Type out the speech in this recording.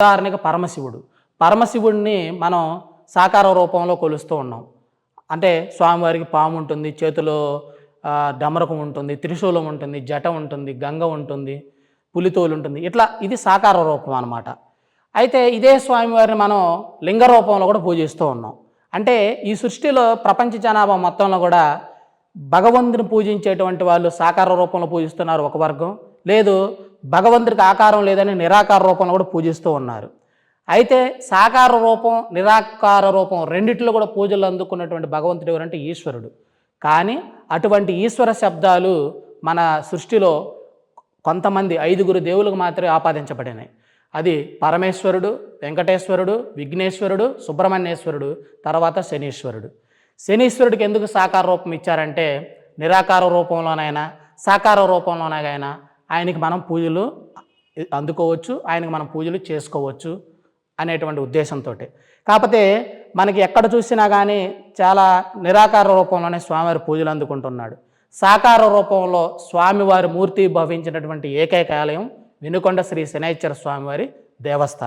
ఉదాహరణకి పరమశివుడిని మనం సాకార రూపంలో కొలుస్తూ ఉన్నాం. అంటే స్వామివారికి పాము ఉంటుంది, చేతిలో డమరకం ఉంటుంది, త్రిశూలం ఉంటుంది, జట ఉంటుంది, గంగ ఉంటుంది, పులితోలు ఉంటుంది. ఇట్లా ఇది సాకార రూపం అన్నమాట. అయితే ఇదే స్వామివారిని మనం లింగ రూపంలో కూడా పూజిస్తూ ఉన్నాం. అంటే ఈ సృష్టిలో ప్రపంచ జనాభా మొత్తంలో కూడా భగవంతుని పూజించేటువంటి వాళ్ళు సాకార రూపంలో పూజిస్తున్నారు ఒక వర్గం, లేదు భగవంతుడికి ఆకారం లేదని నిరాకార రూపంలో కూడా పూజిస్తూ ఉన్నారు. అయితే సాకార రూపం, నిరాకార రూపం రెండిట్లో కూడా పూజలు అందుకున్నటువంటి భగవంతుడు ఎవరంటే ఈశ్వరుడు. కానీ అటువంటి ఈశ్వర శబ్దాలు మన సృష్టిలో కొంతమంది 5 దేవులకు మాత్రమే ఆపాదించబడినాయి. అది పరమేశ్వరుడు, వెంకటేశ్వరుడు, విఘ్నేశ్వరుడు, సుబ్రహ్మణ్యేశ్వరుడు, తర్వాత శనీశ్వరుడు. శనీశ్వరుడికి ఎందుకు సాకార రూపం ఇచ్చారంటే నిరాకార రూపంలోనైనా సాకార రూపంలోనైనా ఆయనకి మనం పూజలు అందుకోవచ్చు, ఆయనకి మనం పూజలు చేసుకోవచ్చు అనేటువంటి ఉద్దేశంతో. కాకపోతే మనకి ఎక్కడ చూసినా కానీ చాలా నిరాకార రూపంలోనే స్వామివారి పూజలు అందుకుంటున్నాడు. సాకార రూపంలో స్వామివారి మూర్తి భవించినటువంటి ఏకైక ఆలయం వినుకొండ శ్రీ శనైశ్వర స్వామివారి దేవస్థానం.